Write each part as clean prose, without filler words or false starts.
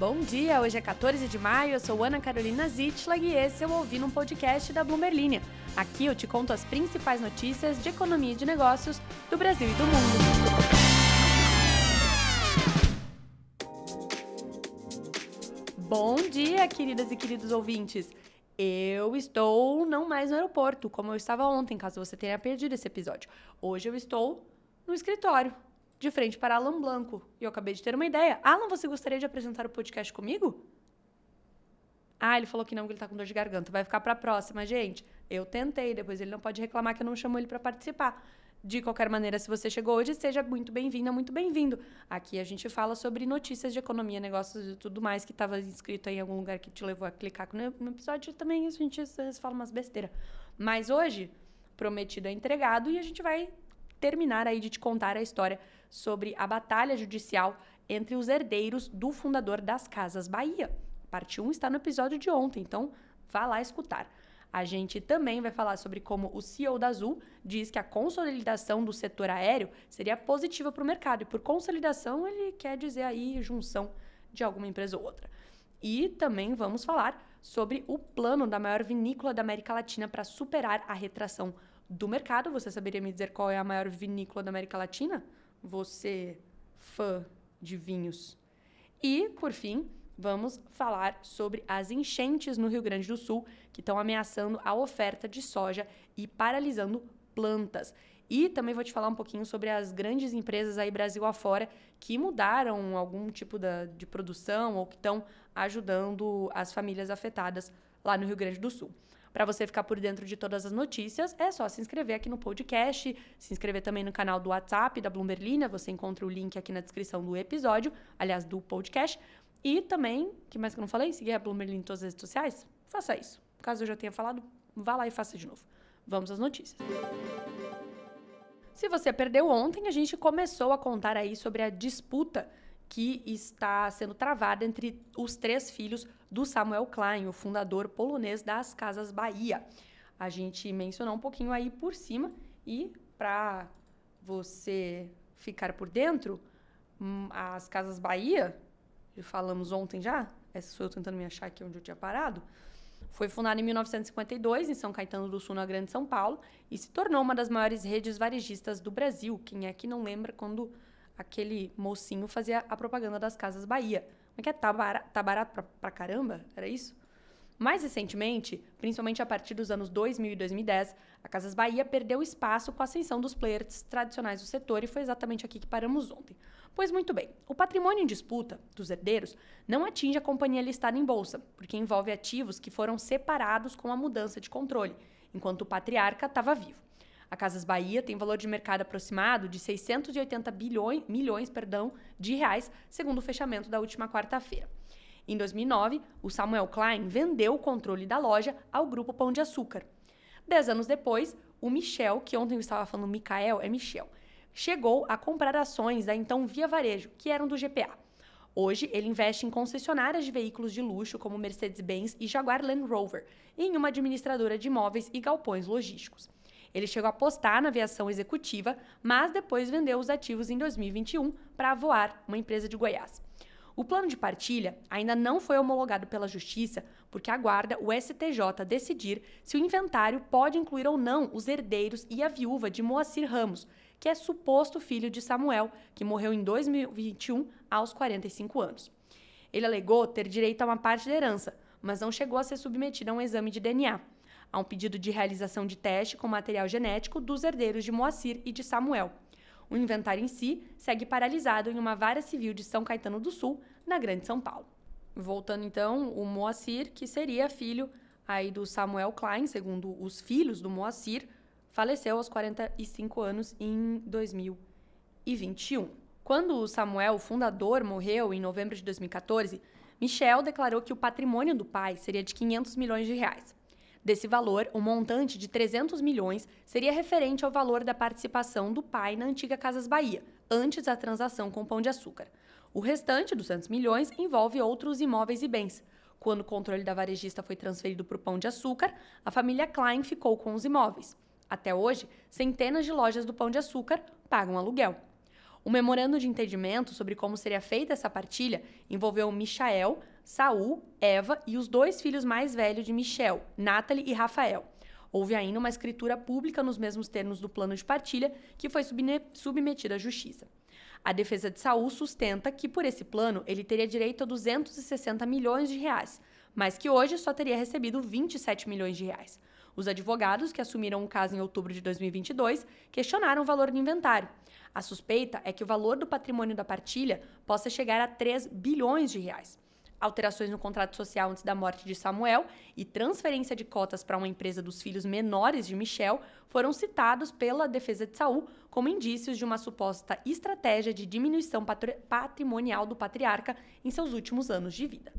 Bom dia, hoje é 14 de maio, eu sou Ana Carolina Zitlag e esse é o Ouvindo um Podcast da Bloomberg Linha. Aqui eu te conto as principais notícias de economia e de negócios do Brasil e do mundo. Bom dia, queridas e queridos ouvintes. Eu estou não mais no aeroporto, como eu estava ontem, caso você tenha perdido esse episódio. Hoje eu estou no escritório, de frente para Alan Blanco. E eu acabei de ter uma ideia. Alan, você gostaria de apresentar o podcast comigo? Ah, ele falou que não, que ele tá com dor de garganta. Vai ficar pra próxima, gente. Eu tentei, depois ele não pode reclamar que eu não chamo ele pra participar. De qualquer maneira, se você chegou hoje, seja muito bem-vinda, muito bem-vindo. Aqui a gente fala sobre notícias de economia, negócios e tudo mais que estava inscrito aí em algum lugar que te levou a clicar no episódio. Também a gente fala umas besteiras. Mas hoje, prometido é entregado e a gente vai terminar aí de te contar a história sobre a batalha judicial entre os herdeiros do fundador das Casas Bahia. Parte 1 está no episódio de ontem, então vá lá escutar. A gente também vai falar sobre como o CEO da Azul diz que a consolidação do setor aéreo seria positiva para o mercado. E por consolidação, ele quer dizer aí junção de alguma empresa ou outra. E também vamos falar sobre o plano da maior vinícola da América Latina para superar a retração do mercado. Você saberia me dizer qual é a maior vinícola da América Latina? Você, fã de vinhos. E, por fim, vamos falar sobre as enchentes no Rio Grande do Sul, que estão ameaçando a oferta de soja e paralisando plantas. E também vou te falar um pouquinho sobre as grandes empresas aí Brasil afora que mudaram algum tipo de produção ou que estão ajudando as famílias afetadas lá no Rio Grande do Sul. Para você ficar por dentro de todas as notícias, é só se inscrever aqui no podcast, se inscrever também no canal do WhatsApp da Bloomberg Linha, você encontra o link aqui na descrição do episódio, aliás, do podcast. E também, que mais que eu não falei? Seguir a Bloomberg Linha em todas as redes sociais? Faça isso. Caso eu já tenha falado, vá lá e faça de novo. Vamos às notícias. Se você perdeu ontem, a gente começou a contar aí sobre a disputa que está sendo travada entre os 3 filhos do Samuel Klein, o fundador polonês das Casas Bahia. A gente mencionou um pouquinho aí por cima e para você ficar por dentro, as Casas Bahia, falamos ontem já, essa sou eu tentando me achar aqui onde eu tinha parado, foi fundada em 1952 em São Caetano do Sul, na Grande São Paulo, e se tornou uma das maiores redes varejistas do Brasil. Quem é que não lembra quando aquele mocinho fazia a propaganda das Casas Bahia? Como é que é? Tá barato pra caramba? Era isso? Mais recentemente, principalmente a partir dos anos 2000 e 2010, a Casas Bahia perdeu espaço com a ascensão dos players tradicionais do setor e foi exatamente aqui que paramos ontem. Pois muito bem, o patrimônio em disputa dos herdeiros não atinge a companhia listada em bolsa, porque envolve ativos que foram separados com a mudança de controle, enquanto o patriarca estava vivo. A Casas Bahia tem valor de mercado aproximado de 680 milhões de reais, segundo o fechamento da última quarta-feira. Em 2009, o Samuel Klein vendeu o controle da loja ao Grupo Pão de Açúcar. 10 anos depois, o Michel, que ontem eu estava falando Michael, é Michel, chegou a comprar ações da então Via Varejo, que eram do GPA. Hoje, ele investe em concessionárias de veículos de luxo como Mercedes-Benz e Jaguar Land Rover e em uma administradora de imóveis e galpões logísticos. Ele chegou a apostar na aviação executiva, mas depois vendeu os ativos em 2021 para a Voar, uma empresa de Goiás. O plano de partilha ainda não foi homologado pela Justiça, porque aguarda o STJ decidir se o inventário pode incluir ou não os herdeiros e a viúva de Moacir Ramos, que é suposto filho de Samuel, que morreu em 2021 aos 45 anos. Ele alegou ter direito a uma parte da herança, mas não chegou a ser submetido a um exame de DNA. Há um pedido de realização de teste com material genético dos herdeiros de Moacir e de Samuel. O inventário em si segue paralisado em uma vara civil de São Caetano do Sul, na Grande São Paulo. Voltando então, o Moacir, que seria filho aí do Samuel Klein, segundo os filhos do Moacir, faleceu aos 45 anos em 2021. Quando o Samuel, o fundador, morreu em novembro de 2014, Michel declarou que o patrimônio do pai seria de 500 milhões de reais. Desse valor, o montante de 300 milhões seria referente ao valor da participação do pai na antiga Casas Bahia, antes da transação com o Pão de Açúcar. O restante, 200 milhões, envolve outros imóveis e bens. Quando o controle da varejista foi transferido para o Pão de Açúcar, a família Klein ficou com os imóveis. Até hoje, centenas de lojas do Pão de Açúcar pagam aluguel. O memorando de entendimento sobre como seria feita essa partilha envolveu Michael, Saul, Eva e os 2 filhos mais velhos de Michel, Natalie e Rafael. Houve ainda uma escritura pública nos mesmos termos do plano de partilha que foi submetida à justiça. A defesa de Saul sustenta que, por esse plano, ele teria direito a 260 milhões de reais, mas que hoje só teria recebido 27 milhões de reais. Os advogados que assumiram o caso em outubro de 2022 questionaram o valor do inventário. A suspeita é que o valor do patrimônio da partilha possa chegar a 3 bilhões de reais. Alterações no contrato social antes da morte de Samuel e transferência de cotas para uma empresa dos filhos menores de Michel foram citados pela defesa de Saul como indícios de uma suposta estratégia de diminuição patrimonial do patriarca em seus últimos anos de vida.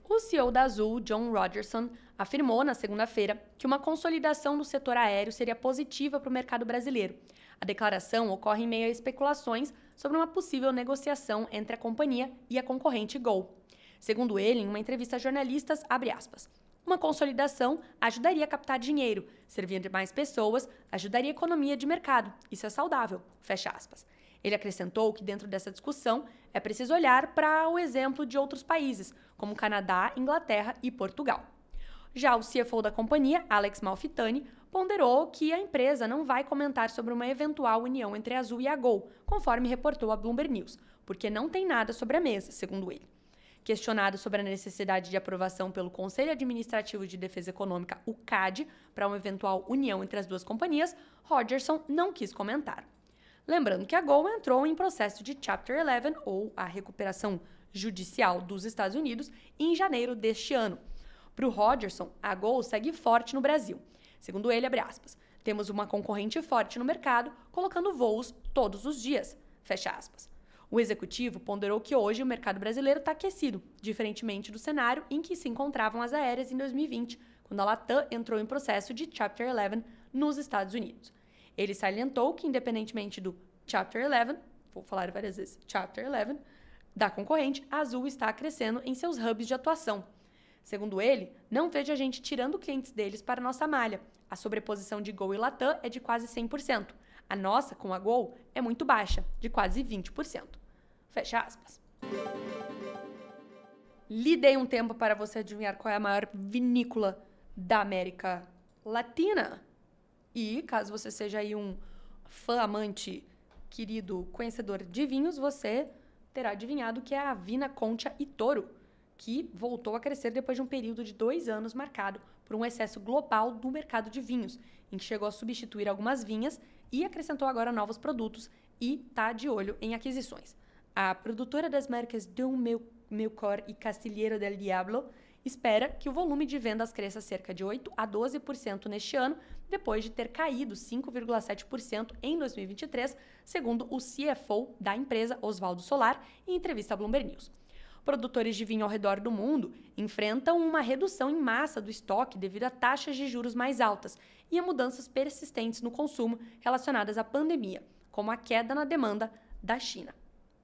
O CEO da Azul, John Rodgerson, afirmou na segunda-feira que uma consolidação do setor aéreo seria positiva para o mercado brasileiro. A declaração ocorre em meio a especulações sobre uma possível negociação entre a companhia e a concorrente Gol. Segundo ele, em uma entrevista a jornalistas, abre aspas, uma consolidação ajudaria a captar dinheiro, servir mais pessoas, ajudaria a economia de mercado. Isso é saudável, fecha aspas. Ele acrescentou que dentro dessa discussão é preciso olhar para o exemplo de outros países, como Canadá, Inglaterra e Portugal. Já o CFO da companhia, Alex Malfitani, ponderou que a empresa não vai comentar sobre uma eventual união entre a Azul e a Gol, conforme reportou a Bloomberg News, porque não tem nada sobre a mesa, segundo ele. Questionado sobre a necessidade de aprovação pelo Conselho Administrativo de Defesa Econômica, o CAD, para uma eventual união entre as duas companhias, Rodgerson não quis comentar. Lembrando que a Gol entrou em processo de Chapter 11, ou a recuperação judicial dos Estados Unidos, em janeiro deste ano. Para o Rodgerson, a Gol segue forte no Brasil. Segundo ele, abre aspas, temos uma concorrente forte no mercado, colocando voos todos os dias, fecha aspas. O executivo ponderou que hoje o mercado brasileiro está aquecido, diferentemente do cenário em que se encontravam as aéreas em 2020, quando a Latam entrou em processo de Chapter 11 nos Estados Unidos. Ele salientou que, independentemente do Chapter 11, vou falar várias vezes, Chapter 11, da concorrente, a Azul está crescendo em seus hubs de atuação. Segundo ele, não vejo a gente tirando clientes deles para nossa malha. A sobreposição de Gol e Latam é de quase 100%. A nossa, com a Gol, é muito baixa, de quase 20%. Fecha aspas. Lhe dei um tempo para você adivinhar qual é a maior vinícola da América Latina. E, caso você seja aí um fã, amante, querido, conhecedor de vinhos, você terá adivinhado que é a Vina Concha y Toro, que voltou a crescer depois de um período de 2 anos marcado por um excesso global do mercado de vinhos, em que chegou a substituir algumas vinhas e acrescentou agora novos produtos e está de olho em aquisições. A produtora das marcas Dom Melchor e Castilheiro del Diablo espera que o volume de vendas cresça cerca de 8 a 12% neste ano, depois de ter caído 5,7% em 2023, segundo o CFO da empresa, Osvaldo Solar, em entrevista à Bloomberg News. Produtores de vinho ao redor do mundo enfrentam uma redução em massa do estoque devido a taxas de juros mais altas e a mudanças persistentes no consumo relacionadas à pandemia, como a queda na demanda da China.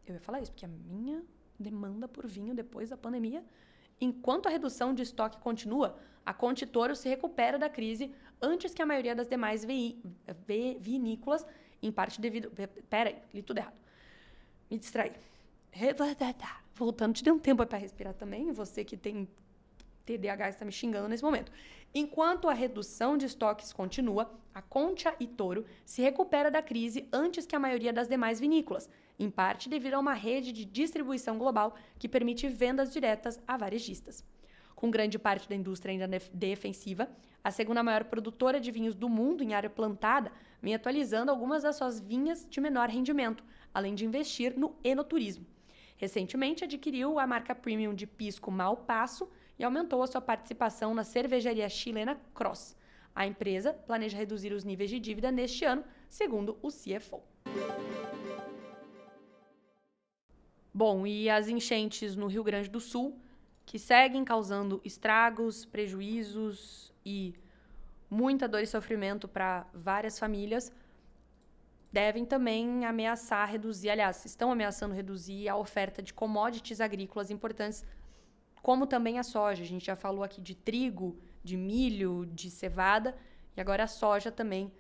Eu ia falar isso, porque a minha demanda por vinho depois da pandemia, enquanto a redução de estoque continua, a Concha y Toro se recupera da crise antes que a maioria das demais vinícolas, em parte devido... Peraí, li tudo errado. Me distraí. Voltando, te dei um tempo para respirar também, você que tem TDAH está me xingando nesse momento. Enquanto a redução de estoques continua, a Concha y Toro se recupera da crise antes que a maioria das demais vinícolas, em parte devido a uma rede de distribuição global que permite vendas diretas a varejistas. Com grande parte da indústria ainda defensiva, a segunda maior produtora de vinhos do mundo em área plantada vem atualizando algumas das suas vinhas de menor rendimento, além de investir no enoturismo. Recentemente adquiriu a marca premium de pisco Malpaso e aumentou a sua participação na cervejaria chilena Cross. A empresa planeja reduzir os níveis de dívida neste ano, segundo o CFO. Bom, e as enchentes no Rio Grande do Sul, que seguem causando estragos, prejuízos e muita dor e sofrimento para várias famílias, devem também ameaçar reduzir, aliás, estão ameaçando reduzir a oferta de commodities agrícolas importantes, como também a soja. A gente já falou aqui de trigo, de milho, de cevada, e agora a soja também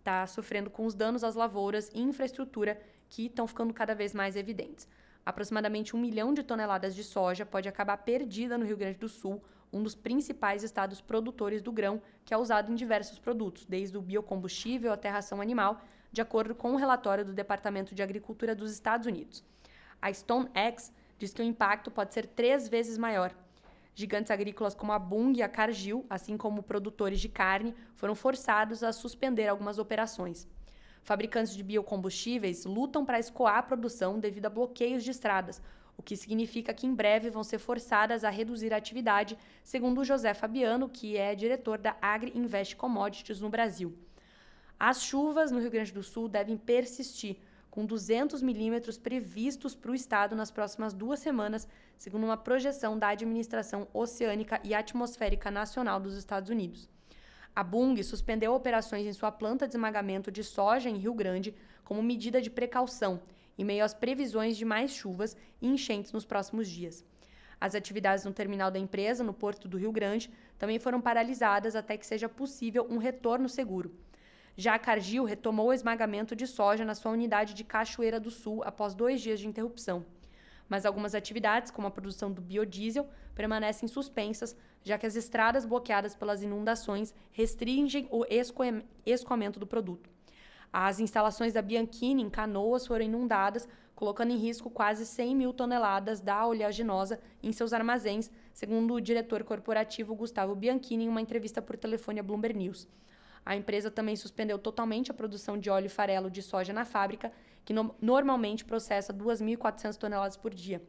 está sofrendo com os danos às lavouras e infraestrutura que estão ficando cada vez mais evidentes. Aproximadamente 1 milhão de toneladas de soja pode acabar perdida no Rio Grande do Sul, um dos principais estados produtores do grão, que é usado em diversos produtos, desde o biocombustível até a ração animal, de acordo com um relatório do Departamento de Agricultura dos Estados Unidos. A StoneX diz que o impacto pode ser 3 vezes maior. Gigantes agrícolas como a Bunge e a Cargill, assim como produtores de carne, foram forçados a suspender algumas operações. Fabricantes de biocombustíveis lutam para escoar a produção devido a bloqueios de estradas, o que significa que em breve vão ser forçadas a reduzir a atividade, segundo o José Fabiano, que é diretor da Agri Invest Commodities no Brasil. As chuvas no Rio Grande do Sul devem persistir, com 200 milímetros previstos para o estado nas próximas 2 semanas, segundo uma projeção da Administração Oceânica e Atmosférica Nacional dos Estados Unidos. A Bunge suspendeu operações em sua planta de esmagamento de soja em Rio Grande como medida de precaução, em meio às previsões de mais chuvas e enchentes nos próximos dias. As atividades no terminal da empresa, no Porto do Rio Grande, também foram paralisadas até que seja possível um retorno seguro. Já a Cargill retomou o esmagamento de soja na sua unidade de Cachoeira do Sul após 2 dias de interrupção. Mas algumas atividades, como a produção do biodiesel, permanecem suspensas, já que as estradas bloqueadas pelas inundações restringem o escoamento do produto. As instalações da Bianchini, em Canoas, foram inundadas, colocando em risco quase 100 mil toneladas da oleaginosa em seus armazéns, segundo o diretor corporativo Gustavo Bianchini em uma entrevista por telefone à Bloomberg News. A empresa também suspendeu totalmente a produção de óleo e farelo de soja na fábrica, que normalmente processa 2.400 toneladas por dia.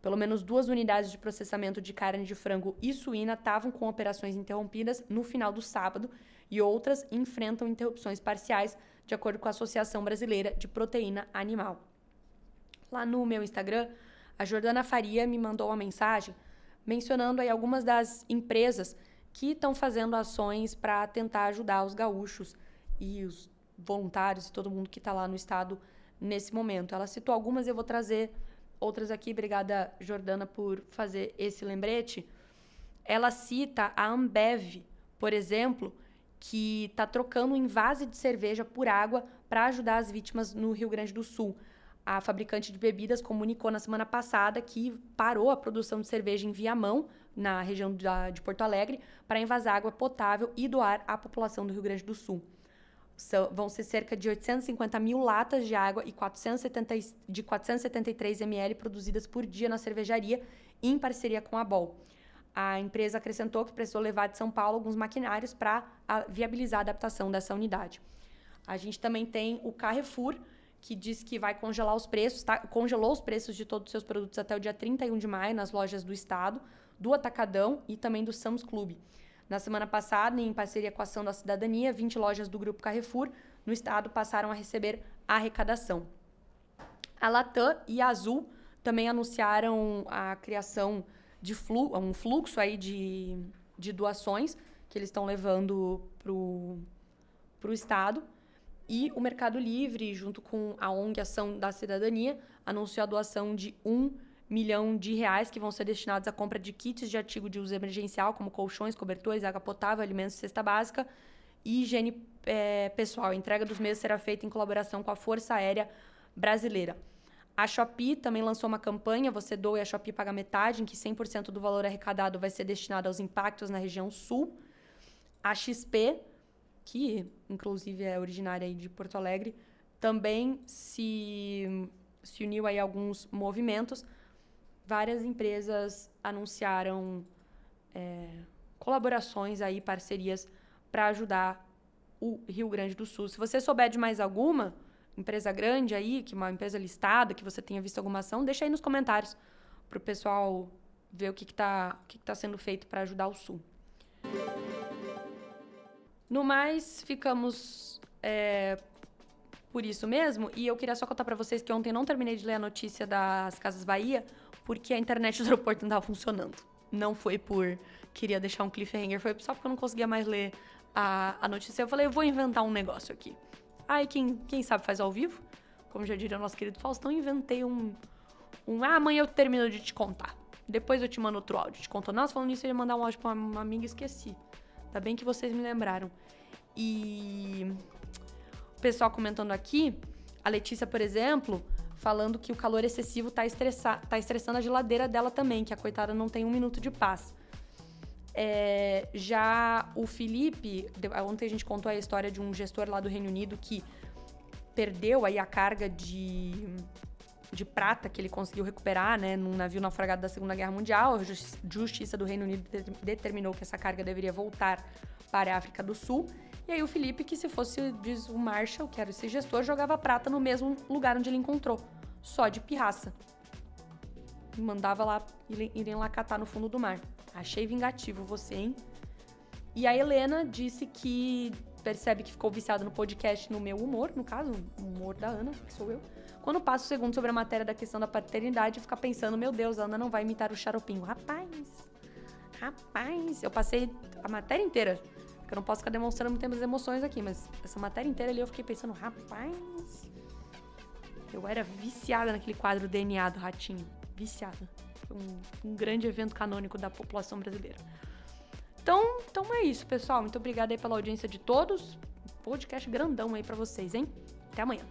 Pelo menos 2 unidades de processamento de carne de frango e suína estavam com operações interrompidas no final do sábado e outras enfrentam interrupções parciais, de acordo com a Associação Brasileira de Proteína Animal. Lá no meu Instagram, a Jordana Faria me mandou uma mensagem mencionando aí algumas das empresas que estão fazendo ações para tentar ajudar os gaúchos e os voluntários e todo mundo que está lá no estado nesse momento. Ela citou algumas, eu vou trazer outras aqui. Obrigada, Jordana, por fazer esse lembrete. Ela cita a Ambev, por exemplo, que está trocando um envase de cerveja por água para ajudar as vítimas no Rio Grande do Sul. A fabricante de bebidas comunicou na semana passada que parou a produção de cerveja em Viamão, na região de Porto Alegre, para envasar água potável e doar à população do Rio Grande do Sul. Vão ser cerca de 850 mil latas de água e 473 ml produzidas por dia na cervejaria, em parceria com a Bol. A empresa acrescentou que precisou levar de São Paulo alguns maquinários para viabilizar a adaptação dessa unidade. A gente também tem o Carrefour, que diz que vai congelar os preços, congelou os preços de todos os seus produtos até o dia 31 de maio nas lojas do estado, do Atacadão e também do Sam's Club. Na semana passada, em parceria com a Ação da Cidadania, 20 lojas do Grupo Carrefour no estado passaram a receber a arrecadação. A Latam e a Azul também anunciaram a criação de um fluxo aí de doações que eles estão levando para o estado. E o Mercado Livre, junto com a ONG Ação da Cidadania, anunciou a doação de R$1 milhão que vão ser destinados à compra de kits de artigo de uso emergencial, como colchões, cobertores, água potável, alimentos, cesta básica e higiene pessoal. A entrega dos mesmos será feita em colaboração com a Força Aérea Brasileira. A Shopee também lançou uma campanha, Você Doa e a Shopee Paga Metade, em que 100% do valor arrecadado vai ser destinado aos impactos na região sul. A XP, que inclusive é originária aí de Porto Alegre, também se uniu aí a alguns movimentos. Várias empresas anunciaram colaborações aí, parcerias para ajudar o Rio Grande do Sul. Se você souber de mais alguma empresa grande aí, que uma empresa listada, que você tenha visto alguma ação, deixa aí nos comentários para o pessoal ver o que tá sendo feito para ajudar o Sul. No mais, ficamos por isso mesmo. E eu queria só contar para vocês que ontem eu não terminei de ler a notícia das Casas Bahia, porque a internet do aeroporto não estava funcionando. Não foi por queria deixar um cliffhanger, foi só porque eu não conseguia mais ler a notícia. Eu falei, eu vou inventar um negócio aqui. Aí quem sabe faz ao vivo, como já diria o nosso querido Faustão, inventei amanhã eu termino de te contar. Depois eu te mando outro áudio. Te conto. Nossa, falando nisso, eu ia mandar um áudio pra uma amiga e esqueci. Ainda bem que vocês me lembraram. E pessoal comentando aqui, a Letícia, por exemplo, falando que o calor excessivo tá estressando a geladeira dela também, que a coitada não tem um minuto de paz. Já o Felipe, ontem a gente contou a história de um gestor lá do Reino Unido que perdeu aí a carga de prata que ele conseguiu recuperar, né, num navio naufragado da Segunda Guerra Mundial. A Justiça do Reino Unido determinou que essa carga deveria voltar para a África do Sul. E aí o Felipe, que se fosse, diz o Marshall, que era esse gestor, jogava prata no mesmo lugar onde ele encontrou, só de pirraça. E mandava lá, irem lá catar no fundo do mar. Achei vingativo você, hein? E a Helena disse que percebe que ficou viciada no podcast no meu humor, no caso, o humor da Ana, que sou eu. Quando passo o segundo sobre a matéria da questão da paternidade, fica pensando, meu Deus, a Ana não vai imitar o Xaropinho. Rapaz, eu passei a matéria inteira, porque eu não posso ficar demonstrando muitas emoções aqui, mas essa matéria inteira ali eu fiquei pensando, rapaz, eu era viciada naquele quadro DNA do Ratinho, viciada. Foi um grande evento canônico da população brasileira. Então é isso, pessoal. Muito obrigada aí pela audiência de todos. Podcast grandão aí pra vocês, hein? Até amanhã.